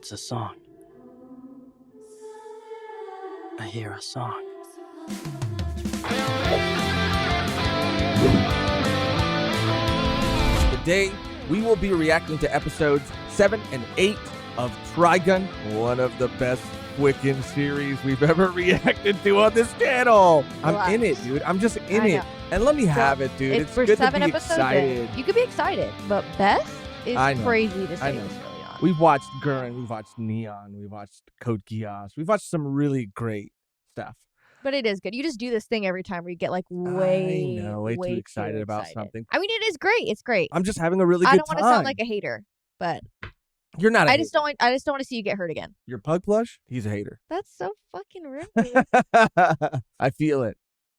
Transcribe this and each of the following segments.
It's a song. I hear a song. Today, we will be reacting to episodes 7 and 8 of Trigun, one of the best Wiccan series we've ever reacted to on this channel. I'm in it, dude. I'm just in it. And let me have it, dude. It's for good to 7 be episodes excited. You could be excited, but Beth is crazy to I say know. this early on. We've watched Gurren, we've watched Neon, we've watched Code Geass, we've watched some really great stuff. But it is good. You just do this thing every time where you get like way too excited about something. I mean, it is great. It's great. I'm just having a really good time. I don't want to sound like a hater, but you're not. I just don't want to see you get hurt again. Your pug plush? He's a hater. That's so fucking rude. I feel it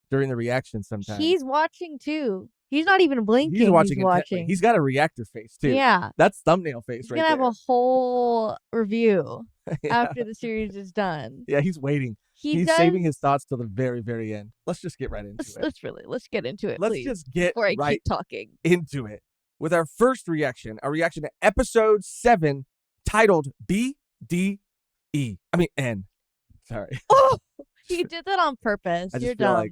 during the reaction sometimes. He's watching too. He's not even blinking. He's watching. He's got a reactor face too. Yeah, that's thumbnail face right there. He's gonna have a whole review after the series is done. Yeah, he's waiting. He's saving his thoughts till the very, very end. Let's just get right into it. Let's get into it. Let's please, just get before I right keep talking into it with our first reaction. Our reaction to episode 7, titled BDE. I mean N. Sorry. Oh, you did that on purpose. I just You're feel dumb. like,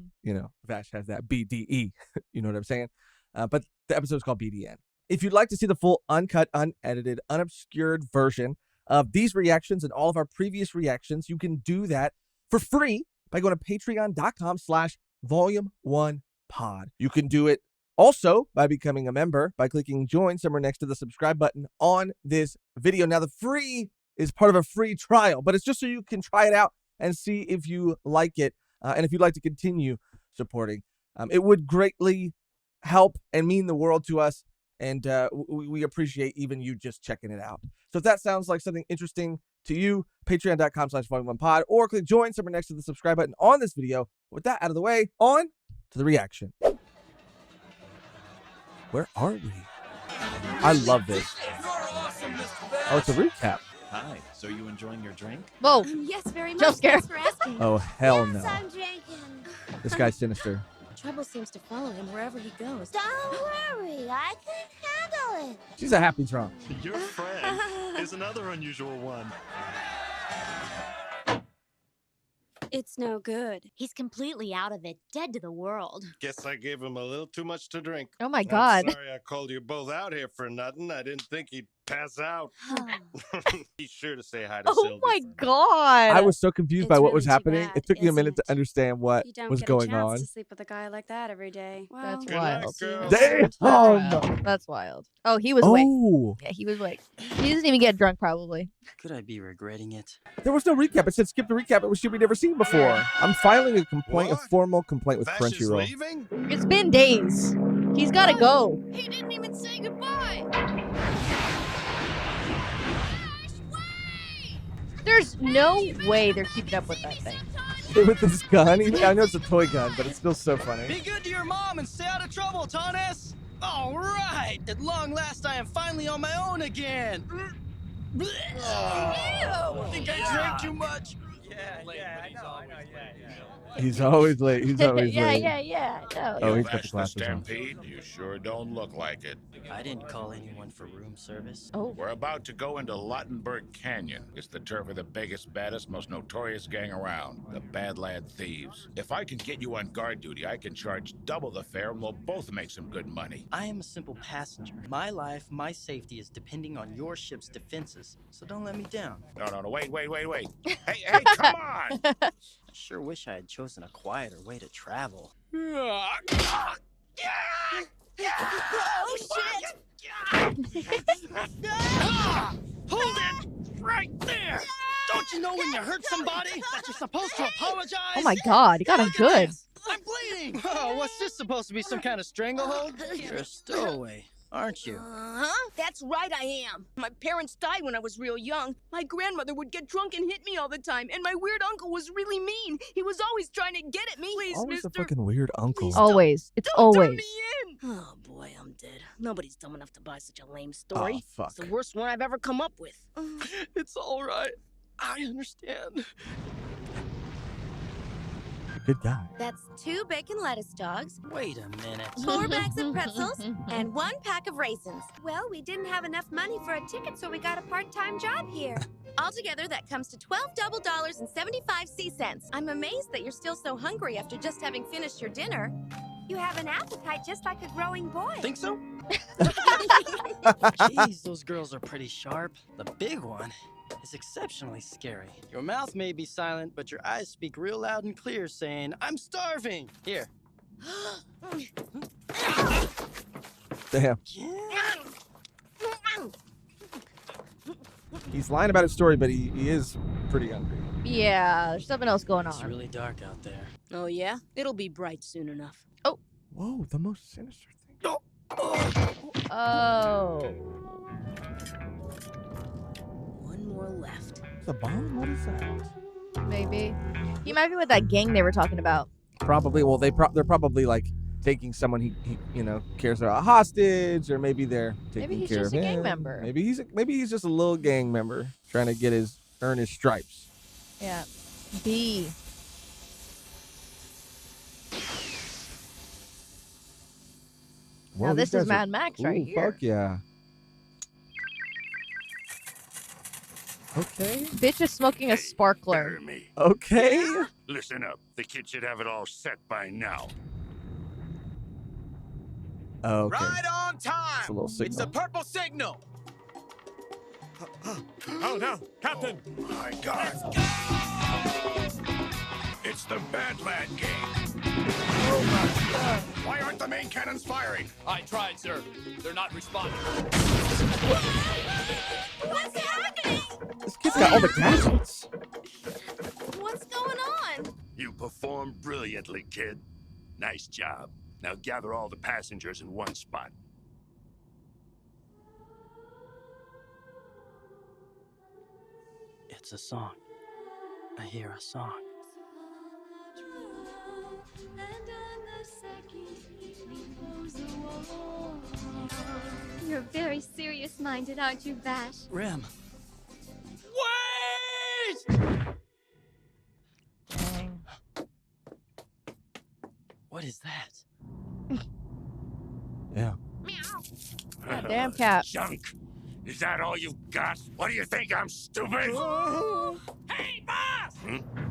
Vash has that BDE. You know what I'm saying? But the episode's called BDN. If you'd like to see the full, uncut, unedited, unobscured version of these reactions and all of our previous reactions, you can do that for free by going to patreon.com/volume1pod. You can do it also by becoming a member by clicking join somewhere next to the subscribe button on this video. Now, the free is part of a free trial, but it's just so you can try it out and see if you like it. And if you'd like to continue supporting, it would greatly help and mean the world to us. And we appreciate even you just checking it out. So if that sounds like something interesting to you, patreon.com/volume1pod, or click join somewhere next to the subscribe button on this video. With that out of the way, on to the reaction. Where are we? I love this. Oh, it's a recap. Hi, so you enjoying your drink? Whoa. Yes, very much. Jump scare. Thanks for asking. Oh, hell no. Yes, I'm drinking. This guy's sinister. Trouble seems to follow him wherever he goes. Don't worry, I can handle it. She's a happy drunk. Your friend is another unusual one. It's no good. He's completely out of it, dead to the world. Guess I gave him a little too much to drink. Oh my God. I'm sorry I called you both out here for nothing. I didn't think he'd pass out. Be sure to say hi to Sylvie. Oh my God. I was so confused by It's what was really too happening. bad, It took me a minute to isn't it? understand what You don't was get going a chance on. to sleep with a guy like that every day. Well, That's Good night, wild. girl. Damn. That's wild. Oh, he was awake. Oh, Yeah, he was awake. He doesn't even get drunk, probably. Could I be regretting it? there was no recap. It said skip the recap. It was shit we never seen before. I'm filing a complaint, a What? formal complaint with Vash is Crunchyroll. leaving? It's been days. He's got to go. He didn't even say goodbye. There's no way they're keeping up with that thing. With this gun, I know it's a toy gun, but it's still so funny. Be good to your mom and stay out of trouble, Tonnes! All right! At long last, I am finally on my own again! I think I drank too much. Yeah, I know. He's always late. He's always late. Yeah. No. Oh, he's Vash got the the glasses on. Stampede? You sure don't look like it. I didn't call anyone for room service. Oh. We're about to go into Lottenberg Canyon. It's the turf of the biggest, baddest, most notorious gang around, the Badland Thieves. If I can get you on guard duty, I can charge double the fare and we'll both make some good money. I am a simple passenger. My life, my safety is depending on your ship's defenses, so don't let me down. No, wait. Hey, come on! I sure wish I had chosen a quieter way to travel. Oh, shit! Hold it! Right there! Don't you know when you hurt somebody that you're supposed to apologize? Oh my God, he got him good. I'm bleeding! Oh, what's this supposed to be, some kind of stranglehold? You're a stowaway, aren't you? Uh-huh. That's right, I am. My parents died when I was real young. My grandmother would get drunk and hit me all the time, and my weird uncle was really mean. He was always trying to get at me. Please, Always a mister. fucking weird uncle. Please Always. It's Don't turn always. me in. Oh, boy, I'm dead. Nobody's dumb enough to buy such a lame story. Oh, fuck. It's the worst one I've ever come up with. It's all right. I understand. Good guy. That's 2 bacon lettuce dogs, Wait a minute. 4 bags of pretzels, and 1 pack of raisins. Well, we didn't have enough money for a ticket, so we got a part-time job here. Altogether, that comes to $12 I'm amazed that you're still so hungry after just having finished your dinner. You have an appetite just like a growing boy. Think so? Jeez, those girls are pretty sharp. The big one is exceptionally scary. Your mouth may be silent, but your eyes speak real loud and clear, saying, "I'm starving." Here. Damn. He's lying about his story, but he is pretty hungry. Yeah, there's something else going It's on. really dark out there. Oh, yeah? It'll be bright soon enough. Whoa, the most sinister thing. Oh. One more left. It's a bomb? What is that? Maybe. He might be with that gang they were talking about. Probably. Well, they're probably like taking someone he cares about hostage, or maybe they're taking Maybe he's care just of a gang him. member. Maybe he's just a little gang member trying to earn his stripes. Yeah. B. Whoa, Now these this is guys are- Mad Max right Ooh, here. fuck yeah. Okay. Bitch is smoking a sparkler. Bear me. Okay. Listen up. The kid should have it all set by now. Okay. Right on time. It's a little It's the signal. purple signal. Oh no, Captain! My God. It's the Bad Lad Gang. Why aren't the main cannons firing? I tried, sir. They're not responding. What's happening? This kid's got all the gadgets. What's going on? You performed brilliantly, kid. Nice job. Now gather all the passengers in one spot. It's a song. I hear a song. You're very serious-minded, aren't you, Vash? Rem. Dang. What is that? Yeah. God damn, Cap. Junk. Is that all you've got? What do you think? I'm stupid? Hey, boss!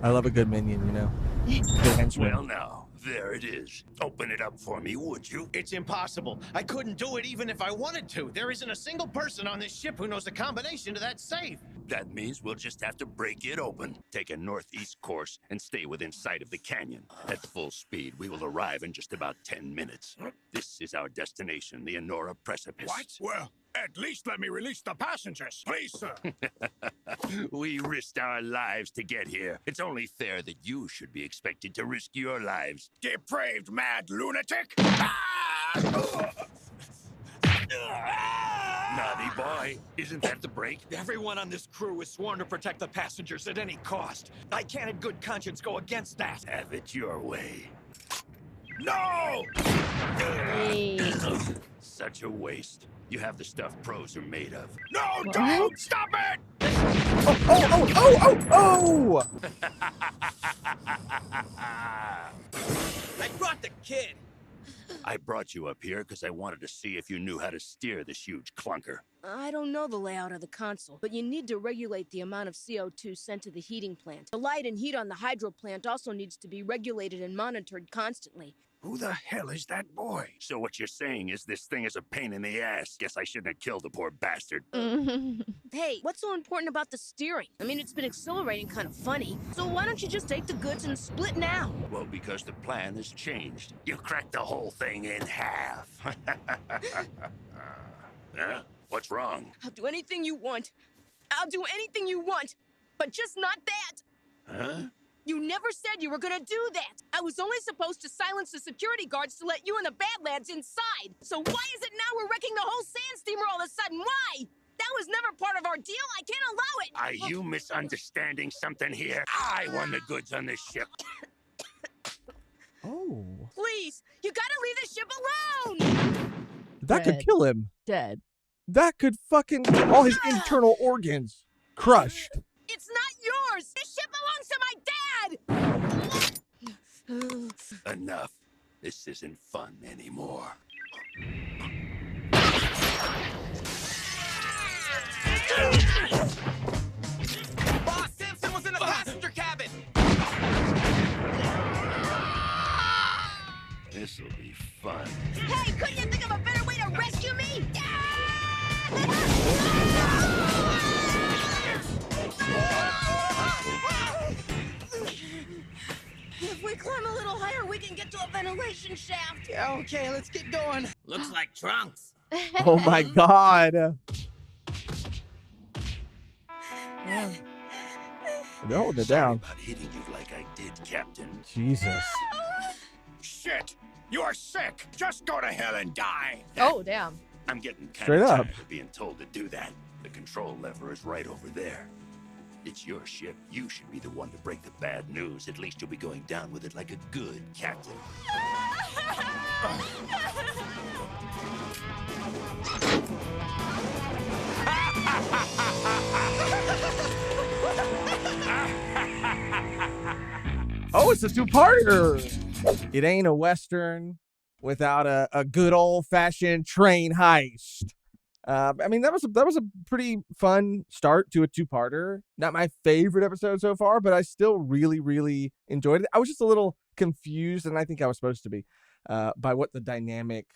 I love a good minion, you know. Good henchman. Well, now, there it is. Open it up for me, would you? It's impossible. I couldn't do it even if I wanted to. There isn't a single person on this ship who knows the combination to that safe. That means we'll just have to break it open. Take a northeast course and stay within sight of the canyon. At full speed, we will arrive in just about 10 minutes. This is our destination, the Enora Precipice. Well, at least let me release the passengers. Please, sir. We risked our lives to get here. It's only fair that you should be expected to risk your lives. Depraved mad lunatic. Naughty boy. Isn't that the break? Everyone on this crew is sworn to protect the passengers at any cost. I can't in good conscience go against that. Have it your way. No! Hey. Such a waste. You have the stuff pros are made of. No, What? don't! Stop it! Oh! I brought the kid. I brought you up here because I wanted to see if you knew how to steer this huge clunker. I don't know the layout of the console, but you need to regulate the amount of CO2 sent to the heating plant. The light and heat on the hydro plant also needs to be regulated and monitored constantly. Who the hell is that boy? So what you're saying is this thing is a pain in the ass. Guess I shouldn't have killed the poor bastard. Hey, what's so important about the steering? I mean, it's been accelerating kind of funny. So why don't you just take the goods and split now? Well, because the plan has changed. You cracked the whole thing in half. Huh? What's wrong? I'll do anything you want. I'll do anything you want, but just not that. Huh? You never said you were gonna do that. I was only supposed to silence the security guards to let you and the Badlands inside. So why is it now we're wrecking the whole sand steamer all of a sudden? Why? That was never part of our deal. I can't allow it. Are you misunderstanding something here? I won the goods on this ship. Oh. Please, you gotta leave the ship alone. That could Dead. kill him. Dead. That could fucking get all his internal organs crushed. It's not yours. This ship belongs to my dad. Enough. This isn't fun anymore. Boss Simpson was in the passenger cabin! This'll be fun. Hey, couldn't you think of a better way to rescue me? If we climb a little higher, we can get to a ventilation shaft. Yeah, okay, let's get going. Looks like trunks. Oh my God. They're holding it Sorry down. about hitting you like I did, Captain. Jesus. Shit! You're sick! Just go to hell and die! Oh, damn. I'm getting kind Straight of up. tired of being told to do that. The control lever is right over there. It's your ship. You should be the one to break the bad news. At least you'll be going down with it like a good captain. Oh, it's a two-parter. It ain't a Western without a good old-fashioned train heist. I mean, that was a pretty fun start to a two-parter. Not my favorite episode so far, but I still really, really enjoyed it. I was just a little confused, and I think I was supposed to be, by what the dynamic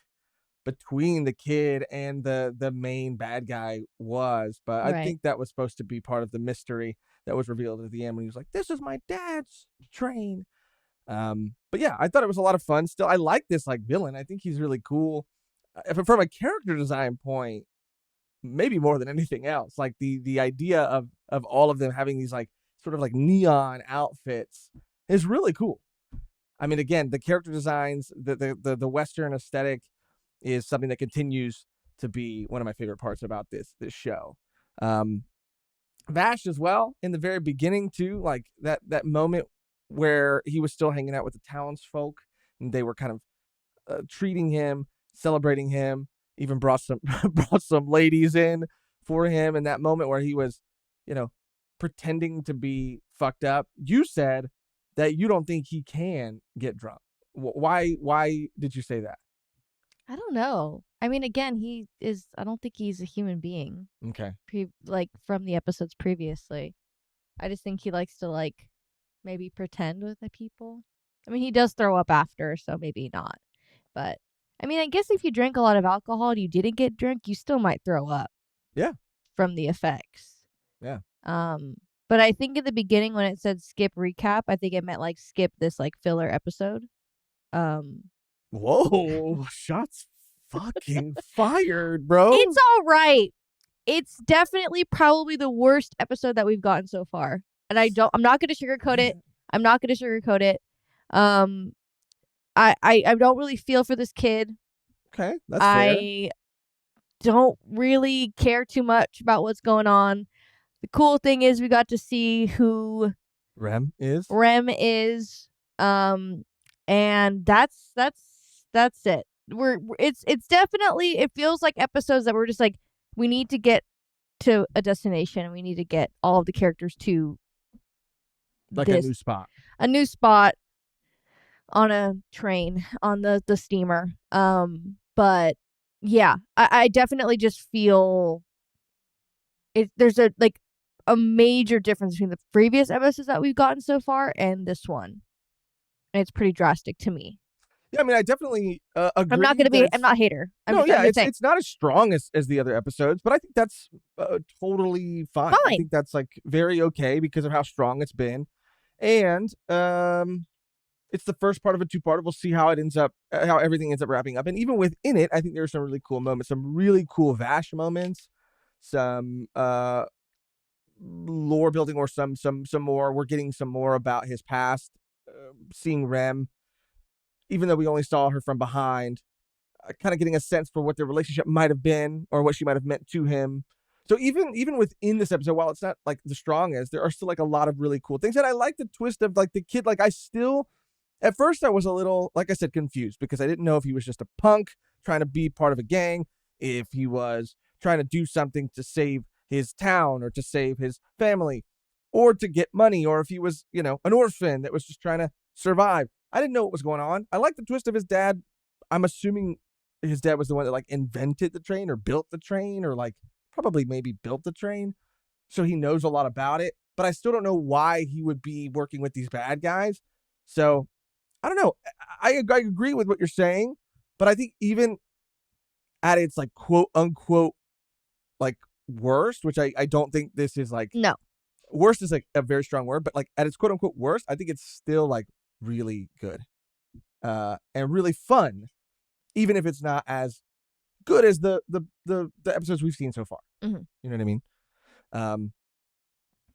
between the kid and the main bad guy was. But I think that was supposed to be part of the mystery that was revealed at the end when he was like, "This is my dad's train." But yeah, I thought it was a lot of fun. Still, I like this villain. I think he's really cool. From a character design point, maybe more than anything else, like the idea of all of them having these sort of neon outfits is really cool. I mean, again, the character designs, the Western aesthetic is something that continues to be one of my favorite parts about this show. Vash as well in the very beginning too, like that moment where he was still hanging out with the townsfolk and they were kind of treating him, celebrating him, even brought some ladies in for him. In that moment where he was, pretending to be fucked up, you said that you don't think he can get drunk. Why did you say that? I don't know. I mean, again, I don't think he's a human being. Okay. From the episodes previously. I just think he likes to maybe pretend with the people. I mean, he does throw up after, so maybe not. But I mean, I guess if you drank a lot of alcohol and you didn't get drunk, you still might throw up. Yeah. From the effects. Yeah. But I think in the beginning when it said skip recap, I think it meant skip this filler episode. Whoa, shots fucking fired, bro. It's all right. It's definitely probably the worst episode that we've gotten so far. And I'm not going to sugarcoat it. I'm not going to sugarcoat it. I don't really feel for this kid. Okay, that's fair. I don't really care too much about what's going on. The cool thing is we got to see who Rem is. And that's it. It's definitely, it feels like episodes that we're just we need to get to a destination. We need to get all of the characters to a new spot. A new spot on a train, on the steamer. But yeah, I definitely just feel there's a major difference between the previous episodes that we've gotten so far and this one. And it's pretty drastic to me. Yeah, I mean, I definitely agree. I'm not a hater. It's not as strong as the other episodes, but I think that's totally fine. I think that's very okay because of how strong it's been. And it's the first part of a two-parter. We'll see how how everything ends up wrapping up. And even within it, I think there's some really cool moments, some really cool Vash moments, some lore building, or some more. We're getting some more about his past, seeing Rem, even though we only saw her from behind, kind of getting a sense for what their relationship might have been or what she might have meant to him. So even within this episode, while it's not the strongest, there are still a lot of really cool things. And I like the twist of the kid. I still, at first I was a little, like I said, confused because I didn't know if he was just a punk trying to be part of a gang, if he was trying to do something to save his town or to save his family or to get money, or if he was, an orphan that was just trying to survive. I didn't know what was going on. I like the twist of his dad. I'm assuming his dad was the one that like invented the train or built the train or like probably maybe built the train. So he knows a lot about it, but I still don't know why he would be working with these bad guys. So I don't know. I agree with what you're saying, but I think even at its like quote unquote like worst, which I don't think this is like. No. Worst is like a very strong word, but like at its quote unquote worst, I think it's still like really good and really fun, even if it's not as good as the episodes we've seen so far. Mm-hmm. You know what I mean?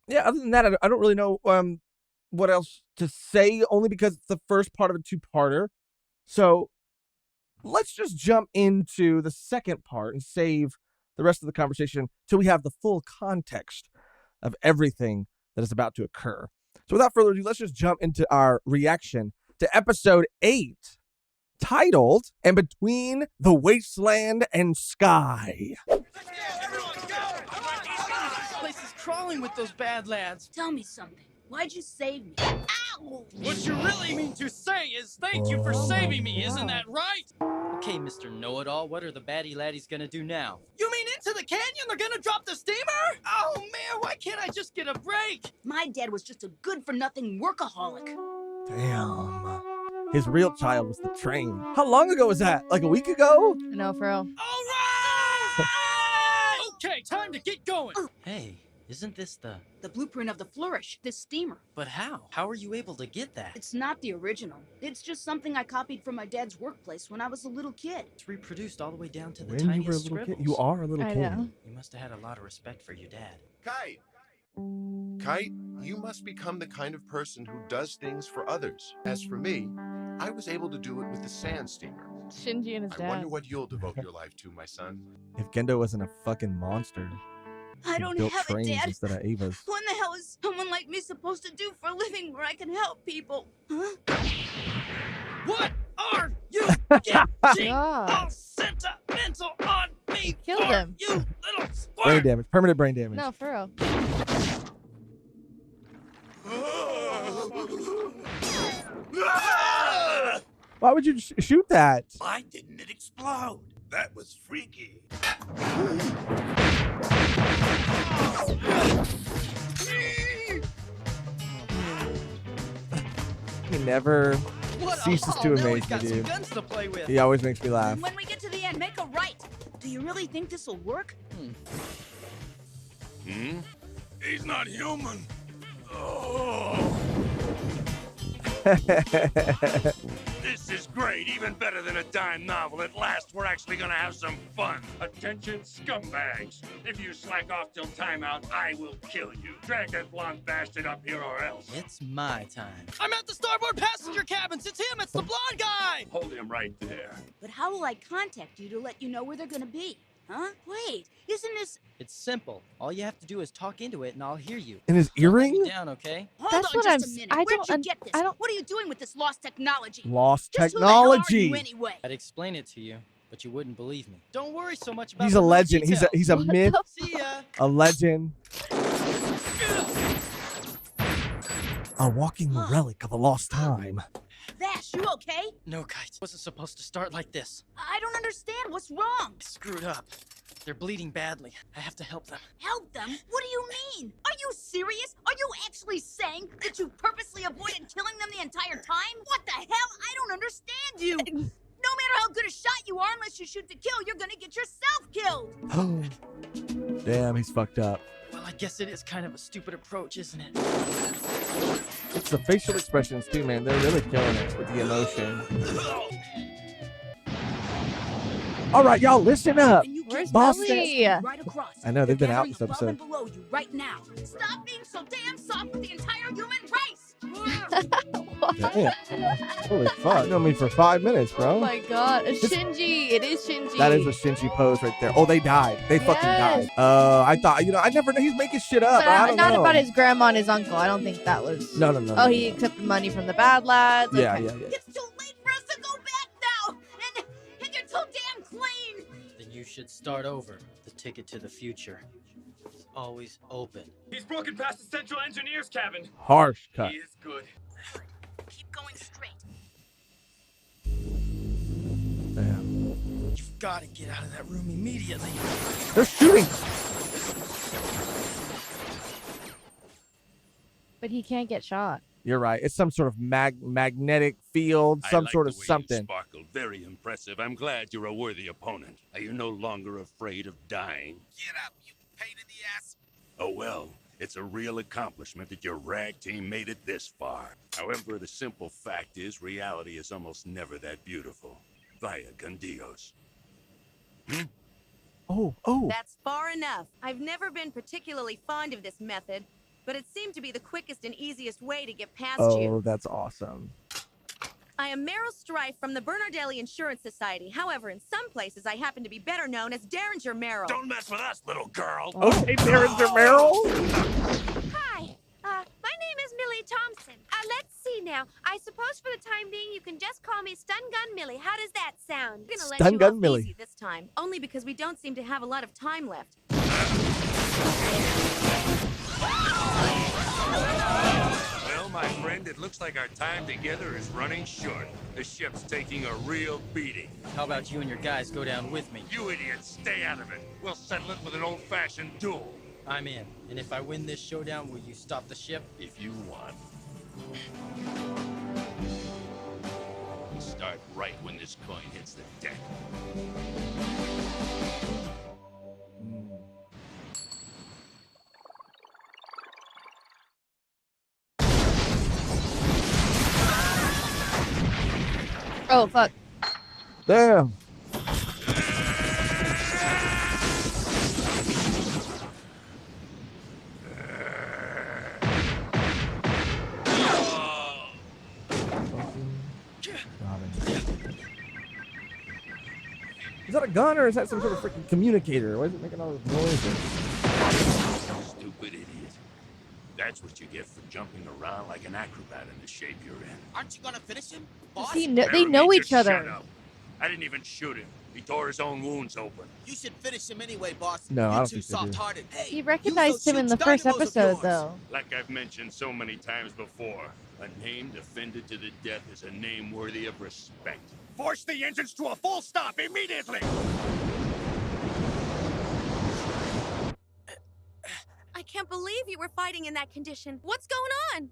Yeah, other than that, I don't really know what else to say, only because it's the first part of a two-parter. So let's just jump into the second part and save the rest of the conversation till we have the full context of everything that is about to occur. So without further ado, let's just jump into our reaction to episode 8, titled "And Between the Wasteland and Sky." This place is crawling with those bad lads. Tell me something. Why'd you save me? Ow! What you really mean to say is thank you for saving me, isn't that right? Okay, Mr. Know-It-All, what are the baddie laddies gonna do now? You mean into the canyon? They're gonna drop the steamer? Oh man, why can't I just get a break? My dad was just a good-for-nothing workaholic. Damn. His real child was the train. How long ago was that? Like a week ago? No, for real. All right! Okay, time to get going. Hey, isn't this the blueprint of the Flourish, this steamer? But how? How are you able to get that? It's not the original. It's just something I copied from my dad's workplace when I was a little kid. It's reproduced all the way down to the When you were a tiniest little kid? scribbles. You are a little I kid. know. You must have had a lot of respect for your dad. Kite! Kite, you must become the kind of person who does things for others. As for me, I was able to do it with the sand steamer. Shinji and his I dad. wonder what you'll devote your life to, my son. If Gendo wasn't a fucking monster, I he don't built have a trains dad. instead of Ava's. What the hell is someone like me supposed to do for a living where I can help people? Huh? What are you getting all sentimental on me Killed for, him. you little squirt? Brain damage. Permanent brain damage. No, for real. Why would you shoot that? Why didn't it explode? That was freaky. He never What a ceases haul. to Now amaze we've me, got some dude. guns to play with. He always makes me laugh. When we get to the end, make a right. Do you really think this will work? He's not human. Oh. This is great, even better than a dime novel. At last, we're actually gonna have some fun. Attention, scumbags. If you slack off till timeout, I will kill you. Drag that blonde bastard up here or else. It's my time. I'm at the starboard passenger cabins. It's him. It's the blonde guy. Hold him right there. But how will I contact you to let you know where they're gonna be? Huh? Wait, isn't this... It's simple. All you have to do is talk into it, and I'll hear you. In his Don't let me earring? down, okay? Hold That's on what just I'm a s- minute. I Where'd don't you un- get this? I don't- What are you doing with this lost technology? Lost Just who the hell are technology. you anyway? I'd explain it to you, but you wouldn't believe me. Don't worry so much about He's the a little legend. details. He's a What myth, the See ya. a legend, a walking relic of a lost time. Vash, you okay? No, Kite. Wasn't supposed to start like this. I don't understand. What's wrong? I screwed up. They're bleeding badly. I have to help them. Help them? What do you mean? Are you serious? Are you actually saying that you purposely avoided killing them the entire time? What the hell? I don't understand you. No matter how good a shot you are, unless you shoot to kill, you're gonna get yourself killed. Damn, he's fucked up. Well, I guess it is kind of a stupid approach, isn't it? It's the facial expressions too, man. They're really killing it with the emotion. All right, y'all, listen up. And you Where's keep Boss Ellie? right across. I know, they've been out Gathering this above episode. and below you right now. Stop being so damn soft with the entire human race. Damn. Holy fuck. You know me for 5 minutes, bro. Oh my god. Shinji. It is Shinji. That is a Shinji pose right there. Oh, they died. They fucking Yes. died. I thought, I never know. He's making shit up. But I don't not know. about his grandma and his uncle. I don't think that was... No, no, no. Oh, no, he no. accepted money from the bad lads? Yeah, Okay. yeah, yeah. It's too late for us to go back now. And you're too damn clean. Then you should start over. The ticket to the future is always open. He's broken past the central engineer's cabin. Harsh cut. He is good. Keep going straight. You've got to get out of that room immediately. They're shooting. But he can't get shot. You're right. It's some sort of magnetic field, some sort of something. Sparkle, very impressive. I'm glad you're a worthy opponent. Are you no longer afraid of dying? Get up, you pain in the ass. Oh well, it's a real accomplishment that your rag team made it this far. However, the simple fact is reality is almost never that beautiful. Vaya con Dios. Oh. That's far enough. I've never been particularly fond of this method, but it seemed to be the quickest and easiest way to get past you. Oh, that's awesome. I am Meryl Strife from the Bernardelli Insurance Society. However, in some places, I happen to be better known as Derringer Merrill. Don't mess with us, little girl. Okay, Derringer Merrill. Hi, my name is Millie Thompson. Let's see now. I suppose for the time being, you can just call me Stun Gun Millie. How does that sound? I'm gonna let Stun you Gun off Millie. easy this time, only because we don't seem to have a lot of time left. Well, my friend, it looks like our time together is running short. The ship's taking a real beating. How about you and your guys go down with me? You idiots, stay out of it. We'll settle it with an old-fashioned duel. I'm in. And if I win this showdown, will you stop the ship? If you want. Start right when this coin hits the deck. Oh, fuck. Damn. Is that a gun or is that some sort of freaking communicator? Why is it making all those noises? Stupid idiot. That's what you get for jumping around like an acrobat in the shape you're in. Aren't you gonna finish him? Does Boss? they know each Just other. Shut up. I didn't even shoot him. He tore his own wounds open. You should finish him anyway, boss. No, I You're don't too think they do. soft-hearted. Hey, He use recognized those him in the huge first dynamos of episode, yours. though. Like I've mentioned so many times before, a name defended to the death is a name worthy of respect. Force the engines to a full stop immediately! I can't believe you were fighting in that condition. What's going on?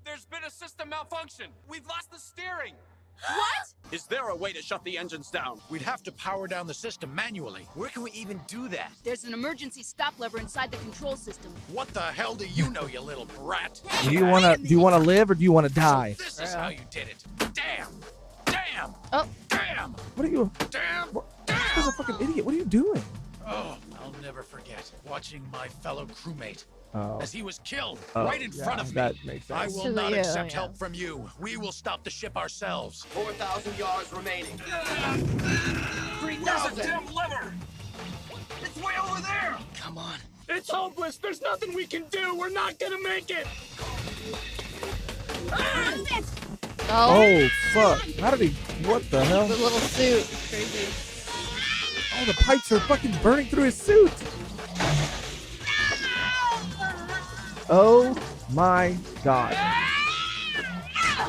There's been a system malfunction. We've lost the steering. What? Is there a way to shut the engines down? We'd have to power down the system manually. Where can we even do that? There's an emergency stop lever inside the control system. What the hell do you know, you little brat? Do you wanna live or do you wanna die? So this is how you did it. Damn! Damn! Oh. Damn! What are you? Damn! This is a fucking idiot. What are you doing? Oh, I'll never forget watching my fellow crewmate Oh. as he was killed Oh, right in yeah, front of me. that makes I sense. will So not yeah, accept yeah. help from you. We will stop the ship ourselves. 4,000 yards remaining. 3,000. Damn lever! It's way over there! Come on. It's hopeless. There's nothing we can do. We're not gonna make it. Oh, Oh fuck! How did he? What the hell? the little suit. Crazy. Oh, the pipes are fucking burning through his suit. Oh my god!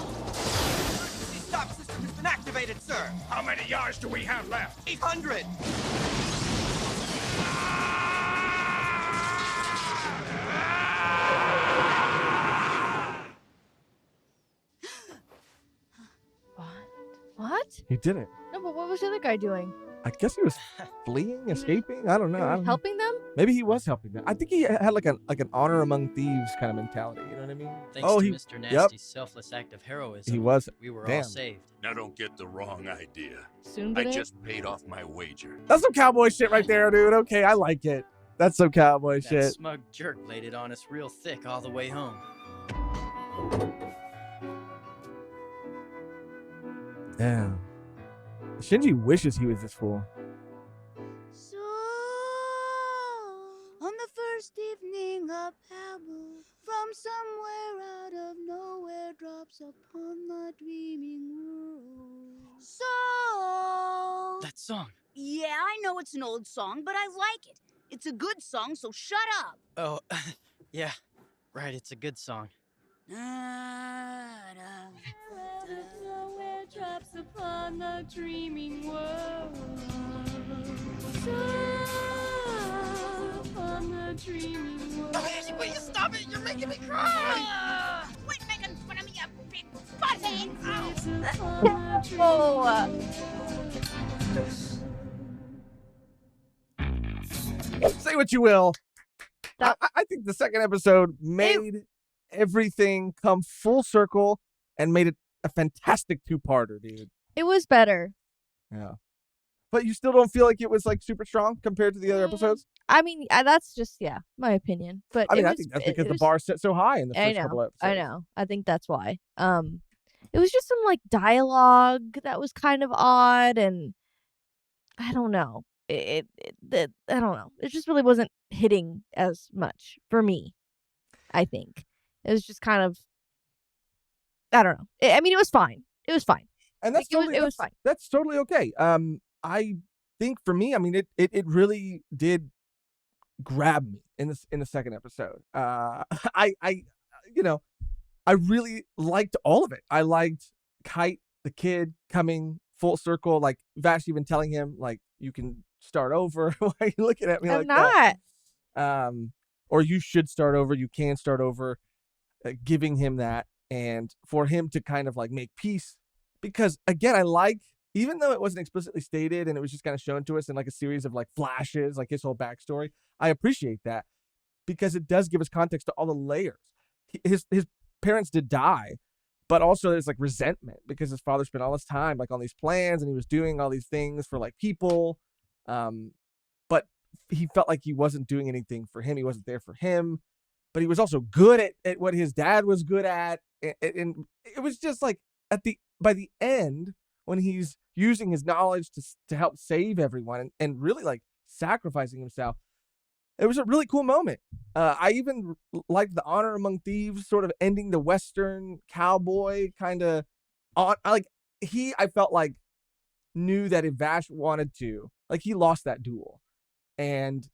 The stop system has been activated, sir. How many yards do we have left? 800. What? He did it. No, but what was the other guy doing? I guess he was fleeing, escaping. I don't know. I don't know. Helping them? Maybe he was helping them. I think he had like an honor among thieves kind of mentality. You know what I mean? Thanks Oh, to he- Mr. yep. Nasty's selfless act of heroism, He was. we were Damn. all saved. Now don't get the wrong idea. Soon I did it? just paid off my wager. That's some cowboy shit right there, dude. Okay, I like it. That's some cowboy That shit. smug jerk laid it on us real thick all the way home. Damn. Shinji wishes he was this fool. So, on the first evening of Pabu, from somewhere out of nowhere drops upon the dreaming world. So, That song. yeah, I know it's an old song, but I like it. It's a good song, so shut up. Oh, yeah. Right, it's a good song. Nowhere drops upon the dreaming world. So upon the dreaming world. Will you stop it? You're making me cry! Quit making fun of me, you big butthead! Oh. Say what you will. That- I think the second episode made everything come full circle and made it a fantastic two-parter, dude. It was better. Yeah. But you still don't feel like it was like super strong compared to the other episodes? I mean, that's just my opinion. But I mean, it I was, think that's it- because it the was- bar set so high in the I first know, couple episodes. I know. I think that's why. It was just some like dialogue that was kind of odd, and I don't know. I don't know. It just really wasn't hitting as much for me. I think it was just kind of. I don't know. I mean, it was fine. It was fine. And that's Like, totally it was fine. That's totally okay. I think for me, I mean, it really did grab me in the second episode. I really liked all of it. I liked Kite, the kid, coming full circle, like Vash even telling him, like, you can start over. Why are you looking at me I'm like not. that? Or you should start over. You can start over. Giving him that, and for him to kind of like make peace, because again, I like, even though it wasn't explicitly stated and it was just kind of shown to us in like a series of like flashes, like his whole backstory, I appreciate that because it does give us context to all the layers. His parents did die, but also there's like resentment because his father spent all his time like on these plans and he was doing all these things for like people, but he felt like he wasn't doing anything for him. He wasn't there for him. But he was also good at what his dad was good at. And it was just like by the end, when he's using his knowledge to help save everyone and really like sacrificing himself, it was a really cool moment. I even liked the honor among thieves sort of ending, the Western cowboy kind of on. I felt like knew that if Vash wanted to, like, he lost that duel, and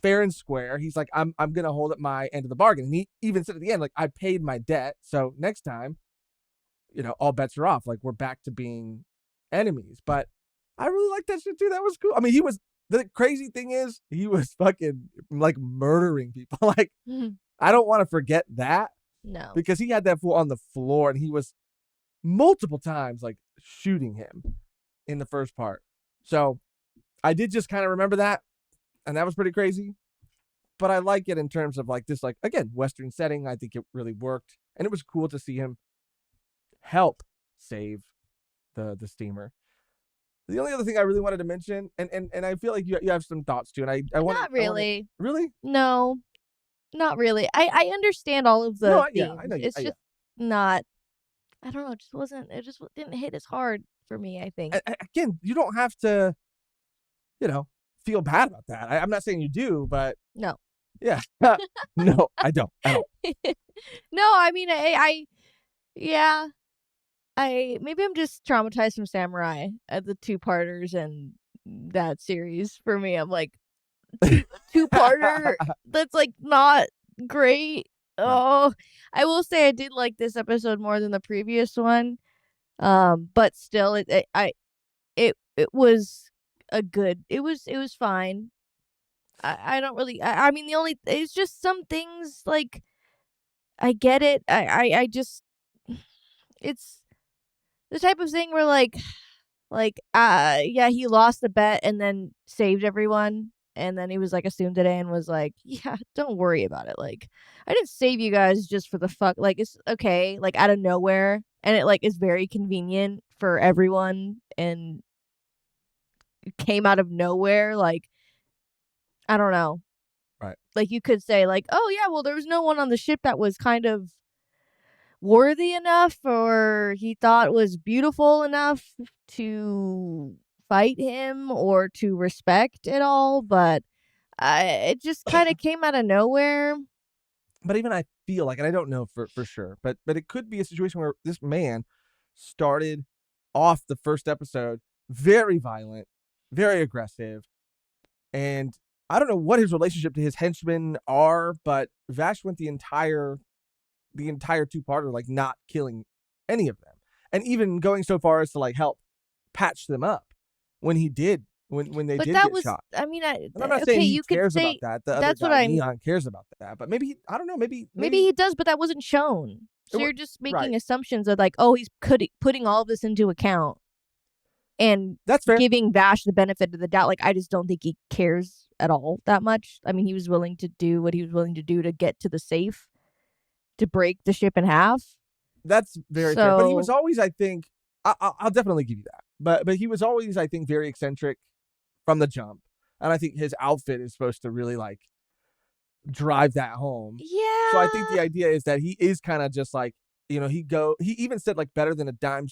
fair and square, he's like, I'm gonna hold at my end of the bargain. And he even said at the end, like, I paid my debt, so next time, all bets are off. Like, we're back to being enemies. But I really like that shit too. That was cool. I mean, the crazy thing is, he was fucking like murdering people. Like, I don't want to forget that. No. Because he had that fool on the floor and he was multiple times like shooting him in the first part. So I did just kind of remember that. And that was pretty crazy. But I like it in terms of like this, like, again, Western setting. I think it really worked. And it was cool to see him help save the steamer. The only other thing I really wanted to mention, and I feel like you have some thoughts too, and I want Not really. Really? No, not really. I understand all of the themes. I know It's just not. I don't know. It just wasn't. It just didn't hit as hard for me, I think. Again, you don't have to, feel bad about that. I'm not saying you do, but no. Yeah. No, I don't. No, I mean, yeah. Maybe I'm just traumatized from Samurai at the two-parters and that series. For me, I'm like, two-parter that's like not great. Oh, I will say I did like this episode more than the previous one. But still, it was a good. It was fine. I don't really. I mean, it's just some things like I get it. I just it's the type of thing where like yeah, he lost the bet and then saved everyone, and then he was like assumed today and was like, yeah, don't worry about it. Like, I didn't save you guys just for the fuck. Like, it's okay. Like, out of nowhere, and it like is very convenient for everyone, and it came out of nowhere. Like, I don't know. Right. Like, you could say like, oh yeah, well, there was no one on the ship that was kind of worthy enough or he thought was beautiful enough to fight him or to respect it all, but it just kind of came out of nowhere. But even I feel like, and I don't know for sure, but it could be a situation where this man started off the first episode very violent, very aggressive, and I don't know what his relationship to his henchmen are, but Vash went the entire two-parter like not killing any of them. and even going so far as to like help patch them up when he did when they But did that get was, shot. I mean, And I'm not okay, saying he you could cares about say that. The other that's what guy, I'm. Neon, cares about that. But maybe I don't know. Maybe Maybe he does, but that wasn't shown. So you're just making assumptions of like, oh, he's putting all of this into account and that's fair. Giving Vash the benefit of the doubt. Like, I just don't think he cares at all that much. I mean, he was willing to do what he was willing to do to get to the safe, to break the ship in half. That's very fair. But he was always, I think, I'll definitely give you that. But he was always, I think, very eccentric from the jump. And I think his outfit is supposed to really like drive that home. Yeah. So I think the idea is that he is kind of just like, he even said like better than a dime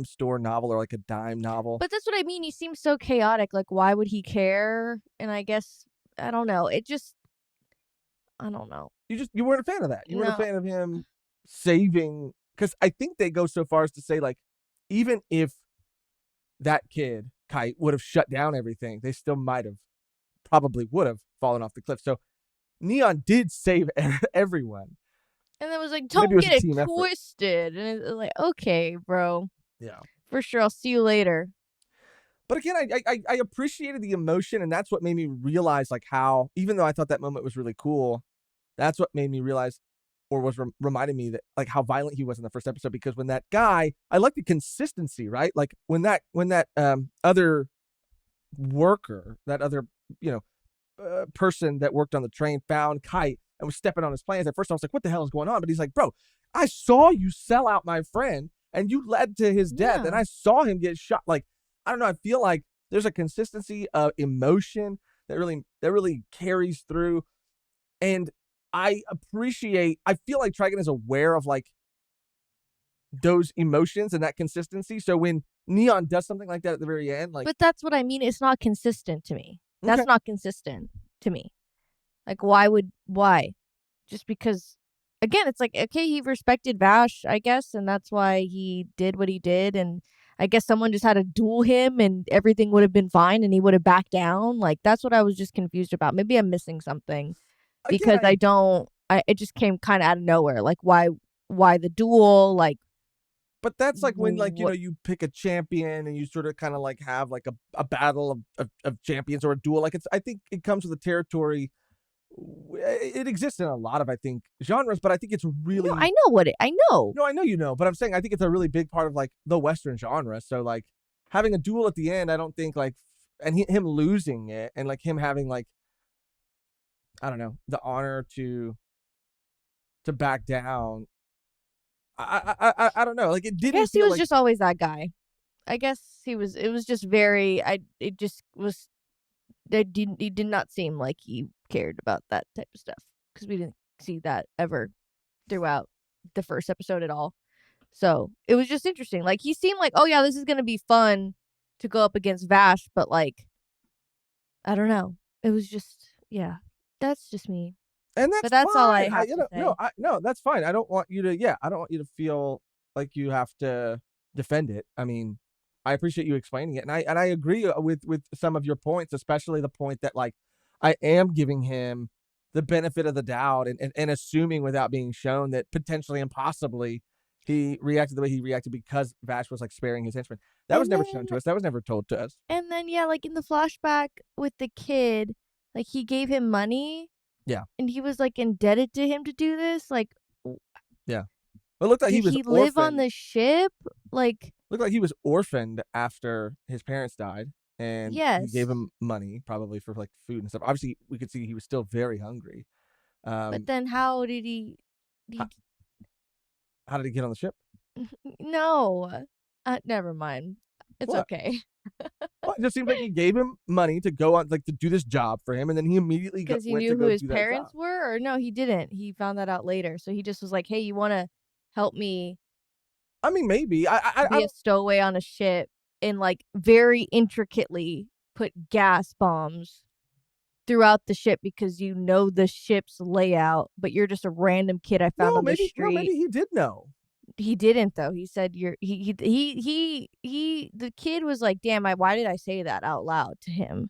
store novel or like a dime novel. But that's what I mean. He seems so chaotic. Like, why would he care? And I guess, I don't know. I don't know. You weren't a fan of that. You weren't a No. fan of him saving, because I think they go so far as to say like, even if that kid Kite would have shut down everything, they still probably would have fallen off the cliff. So Neon did save everyone. And then was like, Maybe don't it was a get team it effort. twisted. And it's like, okay, bro. Yeah. For sure. I'll see you later. But again, I appreciated the emotion, and that's what made me realize like how, even though I thought that moment was really cool, that's what made me realize, or was reminding me that like how violent he was in the first episode. Because when that guy, I like the consistency, right? Like when that other worker, that other person that worked on the train found Kite and was stepping on his plans. At first, I was like, "What the hell is going on?" But he's like, "Bro, I saw you sell out my friend, and you led to his death, and I saw him get shot." Like, I don't know. I feel like there's a consistency of emotion that really carries through, and I feel like Trigun is aware of like those emotions and that consistency. So when Neon does something like that at the very end, like, but that's what I mean. It's not consistent to me. That's not consistent to me. Like, why? Just because, again, it's like, okay, he respected Vash, I guess, and that's why he did what he did. And I guess someone just had to duel him and everything would have been fine and he would have backed down. Like, that's what I was just confused about. Maybe I'm missing something because it just came kind of out of nowhere. Like, why the duel? Like, but that's like when like, you pick a champion and you sort of kind of like have like a battle of champions or a duel. Like, I think it comes with the territory. It exists in a lot of, I think, genres, but I think it's really. No, I know. No, I know you know, but I'm saying I think it's a really big part of like the Western genre. So like having a duel at the end, I don't think like, and him losing it and like him having like, I don't know, the honor to back down. I don't know. Like, it didn't. I guess he was just always that guy. I guess he was. It was just very. It just was. It did not seem like he cared about that type of stuff because we didn't see that ever throughout the first episode at all. So it was just interesting. Like, he seemed like, oh yeah, this is gonna be fun to go up against Vash, but like, I don't know. It was just, yeah. That's just me. And that's fine. all I have to say. No, that's fine. I don't want you to feel like you have to defend it. I mean, I appreciate you explaining it, and I agree with some of your points, especially the point that like I am giving him the benefit of the doubt and assuming without being shown that potentially and possibly he reacted the way he reacted because Vash was like sparing his henchmen. That was never shown to us. That was never told to us. And then like in the flashback with the kid, like he gave him money. Yeah. And he was like indebted to him to do this. Like, yeah. It looked like did he live on the ship? Like, looked like he was orphaned after his parents died, and he gave him money probably for like food and stuff. Obviously, we could see he was still very hungry. But then how did he? How did he get on the ship? No, never mind. It's okay. Well, it just seems like he gave him money to go on, like to do this job for him, and then he immediately because he knew who his parents were, or no, he didn't. He found that out later, so he just was like, "Hey, you want to help me?" I mean, maybe I be a stowaway on a ship and like very intricately put gas bombs throughout the ship because you know the ship's layout, but you're just a random kid I found on the street. No, maybe he did know. He didn't though. He said the kid was like, "Damn, why did I say that out loud to him?"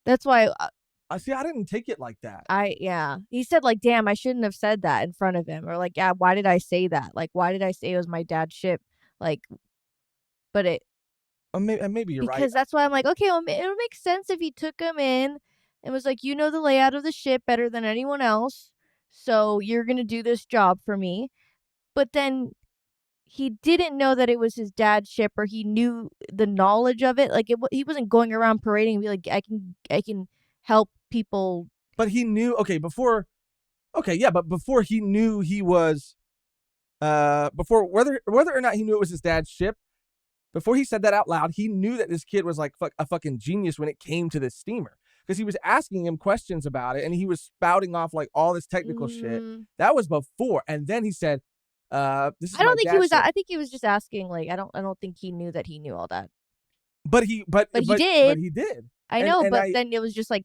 That's why See, I didn't take it like that. He said like, damn, I shouldn't have said that in front of him, or like, yeah, why did I say that? Like, why did I say it was my dad's ship? Like, but it Maybe you're right. because that's why I'm like, okay, well, it'll make sense if he took him in and was like, you know the layout of the ship better than anyone else, so you're gonna do this job for me. But then he didn't know that it was his dad's ship, or he knew the knowledge of it. Like he wasn't going around parading and be like, I can help people. But he knew. Before he knew he was, before whether or not he knew it was his dad's ship, before he said that out loud, he knew that this kid was like a fucking genius when it came to this steamer, because he was asking him questions about it and he was spouting off like all this technical shit. That was before, and then he said, "This is I don't my think he dad's was. ship." I think he was just asking. Like, I don't think he knew that he knew all that. But he did. He did. I know, but then it was just like.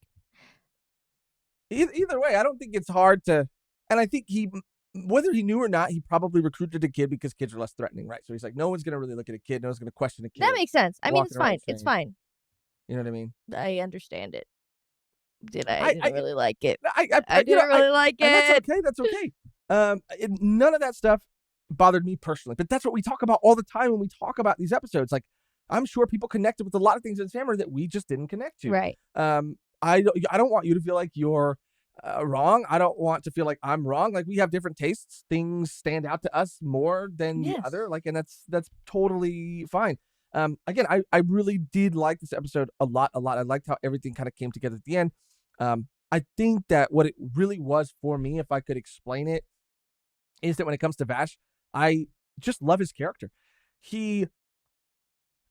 Either way, I don't think it's hard to, and I think whether he knew or not, he probably recruited a kid because kids are less threatening, right? So he's like, no one's gonna really look at a kid, no one's gonna question a kid. That makes sense. I mean, it's fine. It's fine. You know what I mean? I understand it. I didn't really like it. I didn't didn't really like it. That's okay. None of that stuff bothered me personally, but that's what we talk about all the time when we talk about these episodes. Like, I'm sure people connected with a lot of things in Samurai that we just didn't connect to. Right. I don't want you to feel like you're wrong. I don't want to feel like I'm wrong. Like, we have different tastes. Things stand out to us more than the other. Like, and that's totally fine. Again, I really did like this episode a lot. I liked how everything kind of came together at the end. I think that what it really was for me, if I could explain it, is that when it comes to Vash, I just love his character. He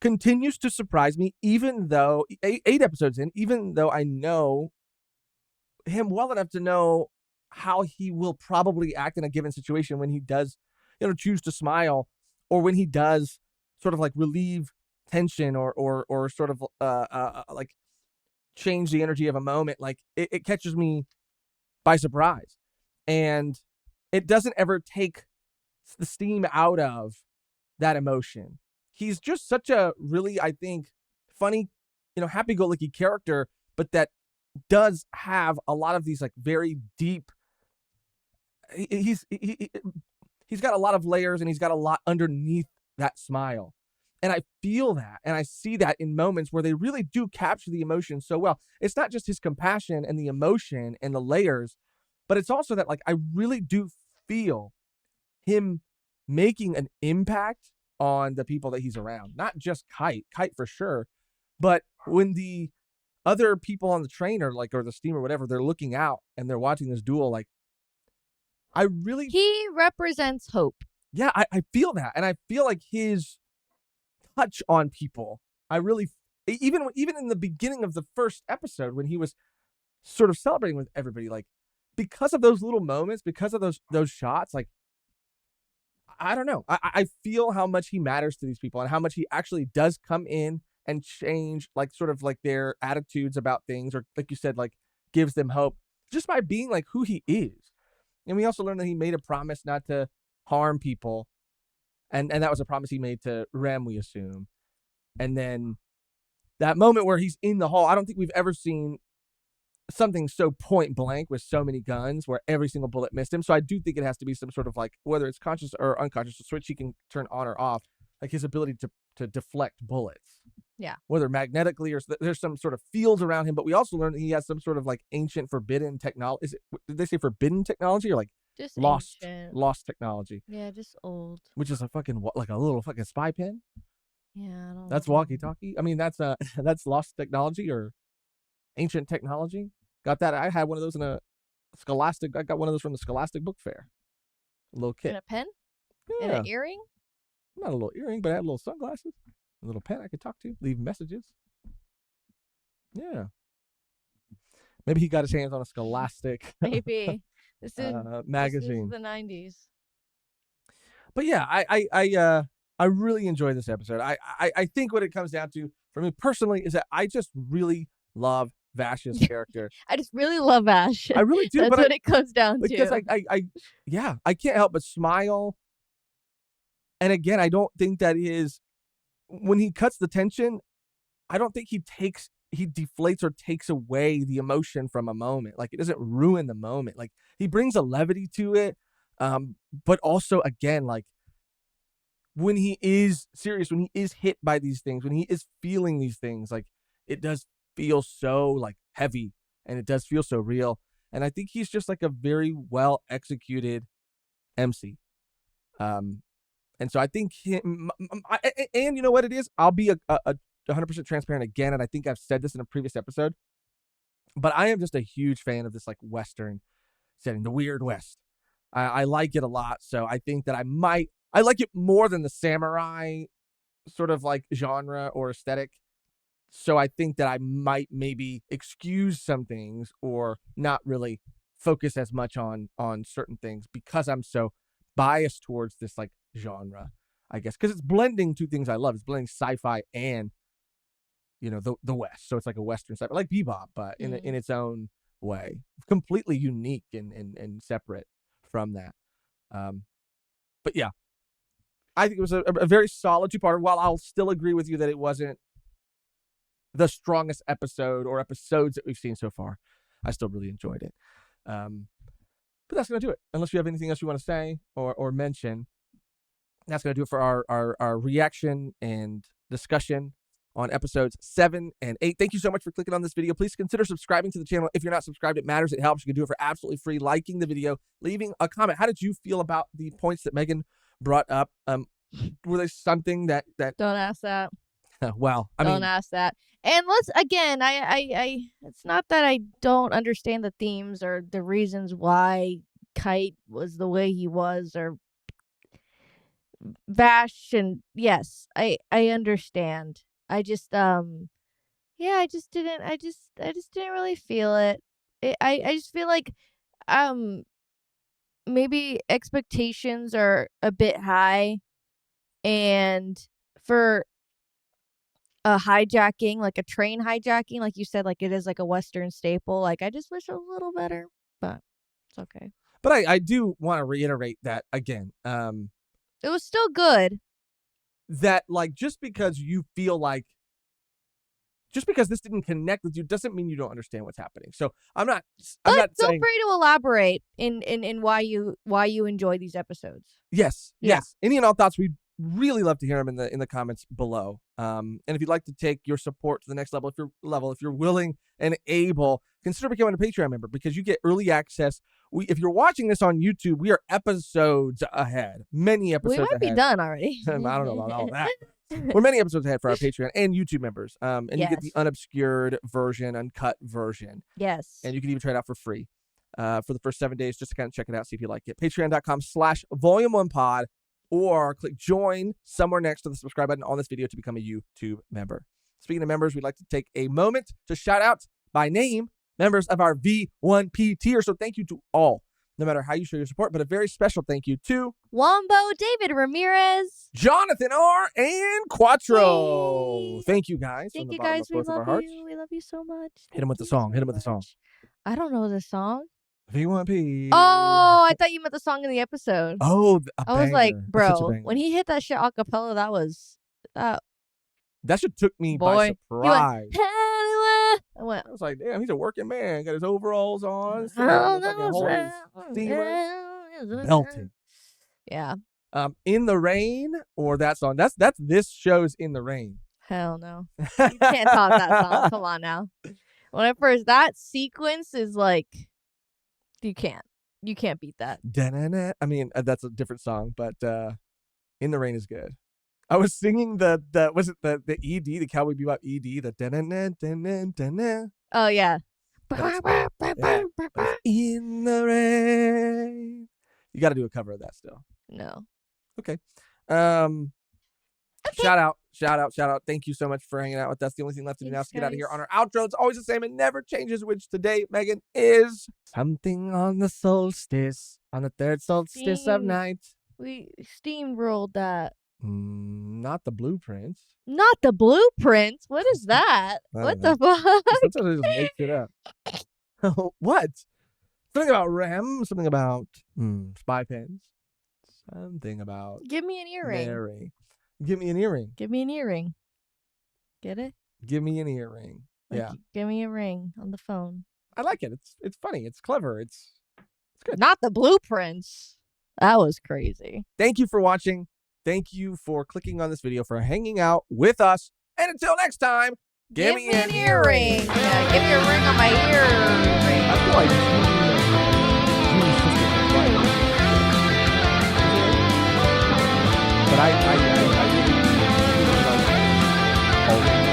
continues to surprise me, even though 8 episodes in, even though I know him well enough to know how he will probably act in a given situation when he does, choose to smile, or when he does sort of like relieve tension or sort of like change the energy of a moment. Like, it catches me by surprise, and it doesn't ever take the steam out of that emotion. He's just such a really, I think, funny, happy-go-lucky character, but that does have a lot of these like very deep. He's got a lot of layers, and he's got a lot underneath that smile. And I feel that, and I see that in moments where they really do capture the emotion so well. It's not just his compassion and the emotion and the layers, but it's also that, like, I really do feel him making an impact on the people that he's around. Not just Kite for sure, but when the other people on the train or the steamer, whatever, they're looking out and they're watching this duel, like, he represents hope. Yeah, I feel that, and I feel like his touch on people, I really, even in the beginning of the first episode when he was sort of celebrating with everybody, like, because of those little moments, because of those shots, like, I don't know, I feel how much he matters to these people and how much he actually does come in and change, like, sort of like their attitudes about things, or like you said, like, gives them hope just by being like who he is. And we also learned that he made a promise not to harm people. And that was a promise he made to Rem, we assume. And then that moment where he's in the hall, I don't think we've ever seen something so point blank with so many guns where every single bullet missed him. So I do think it has to be some sort of, like, whether it's conscious or unconscious, a switch he can turn on or off, like his ability to deflect bullets. Yeah. Whether magnetically or there's some sort of fields around him. But we also learned that he has some sort of like ancient forbidden technology. Did they say forbidden technology or like just lost technology? Yeah, just old. Which is a fucking, like, a little fucking spy pen. Yeah, I don't that's know. walkie-talkie. I mean, that's lost technology or ancient technology. Got that. I had one of those in a Scholastic. I got one of those from the Scholastic Book Fair. A little kit. And a pen? Yeah. And an earring? Not a little earring, but I had little sunglasses. A little pen I could talk to, leave messages. Yeah. Maybe he got his hands on a Scholastic. Maybe. This is magazine. This is the 90s. But yeah, I really enjoyed this episode. I think what it comes down to for me personally is that I just really love Vash's character. I just really love Vash. I really do. That's but what it comes down to. Because I can't help but smile. And again, I don't think that is, when he cuts the tension, I don't think he takes deflates or takes away the emotion from a moment. Like, it doesn't ruin the moment. Like, he brings a levity to it. But also, again, like, when he is serious, when he is hit by these things, when he is feeling these things, like, it does feel so, like, heavy, and it does feel so real. And I think he's just like a very well executed MC. And so I think him, and you know what it is? I'll be a 100% transparent again, and I think I've said this in a previous episode, but I am just a huge fan of this, like, Western setting, the Weird West. I like it a lot, so I think that I like it more than the samurai sort of, like, genre or aesthetic. So I think that I might maybe excuse some things or not really focus as much on certain things because I'm so biased towards this, like, genre, I guess, because it's blending two things I love. It's blending sci-fi and, you know, the West. So it's like a Western sci-fi, like Bebop, but in its own way, completely unique and separate from that. But yeah, I think it was a very solid two-parter. While I'll still agree with you that it wasn't the strongest episode or episodes that we've seen so far, I still really enjoyed it. But that's going to do it. Unless you have anything else you want to say or mention, that's going to do it for our reaction and discussion on episodes 7 and 8. Thank you so much for clicking on this video. Please consider subscribing to the channel. If you're not subscribed, it matters. It helps. You can do it for absolutely free. Liking the video, leaving a comment. How did you feel about the points that Megan brought up? Were there something that Don't ask that. well, don't ask that. And let's again, I it's not that I don't understand the themes or the reasons why Kite was the way he was, or Vash, and yes, I understand. I just I just didn't really feel it. I just feel like maybe expectations are a bit high, and for a hijacking, like a train hijacking, like you said, like it is like a Western staple. Like, I just wish it was a little better, but it's okay. But I do want to reiterate that again. It was still good. That, like, just because you feel like, just because this didn't connect with you doesn't mean you don't understand what's happening. So I'm not Feel saying, free to elaborate in why you enjoy these episodes. Yes. Yeah. Yes. Any and all thoughts, we'd really love to hear them in the comments below. And if you'd like to take your support to the next level, if you're willing and able, consider becoming a Patreon member, because you get early access. If you're watching this on YouTube, we are episodes ahead. Many episodes ahead. We might be done already. I don't know about all that. We're many episodes ahead for our Patreon and YouTube members. And you get the unobscured version, uncut version. Yes. And you can even try it out for free for the first 7 days, just to kind of check it out, see if you like it. Patreon.com/volume1pod, or click join somewhere next to the subscribe button on this video to become a YouTube member. Speaking of members, we'd like to take a moment to shout out by name members of our V1P tier. So thank you to all, no matter how you show your support, but a very special thank you to Wombo, David Ramirez, Jonathan R, and Quattro. Thank you guys. Thank you guys. We love you. We love you so much. Hit him with the song. Hit him with the song. I don't know the song. V1P. Oh, I thought you meant the song in the episode. Oh, I was like, bro, when he hit that shit a cappella, that shit took me by surprise. I I was like, damn, he's a working man. Got his overalls on. Belting. Yeah. In the Rain, or that song. That's this show's In the Rain. Hell no. You can't top that song. Come on now. That sequence is like, you can't beat that. I mean, that's a different song, but In the Rain is good. I was singing the ED, the Cowboy Bebop ED, the Oh yeah. In the Rain. You got to do a cover of that still. No. Okay. Shout out. Thank you so much for hanging out with us. The only thing left to do now is to get out of here on our outro. It's always the same. It never changes, which today, Megan, is something on the solstice, on the third solstice of night. We steamrolled that. Not the blueprints. Not the blueprints? What is that? What the fuck? Sometimes I just make it up. What? Something about RAM, something about spy pens, something about... Give me an earring. Mary. Give me an earring. Give me an earring. Get it? Give me an earring. Like, Yeah. give me a ring on the phone. I like it. It's funny. It's clever. It's good. Not the blueprints. That was crazy. Thank you for watching. Thank you for clicking on this video, for hanging out with us. And until next time, give me an earring. Yeah, give me a ring on my ear. I feel like Julie's sister was right. But I really like always.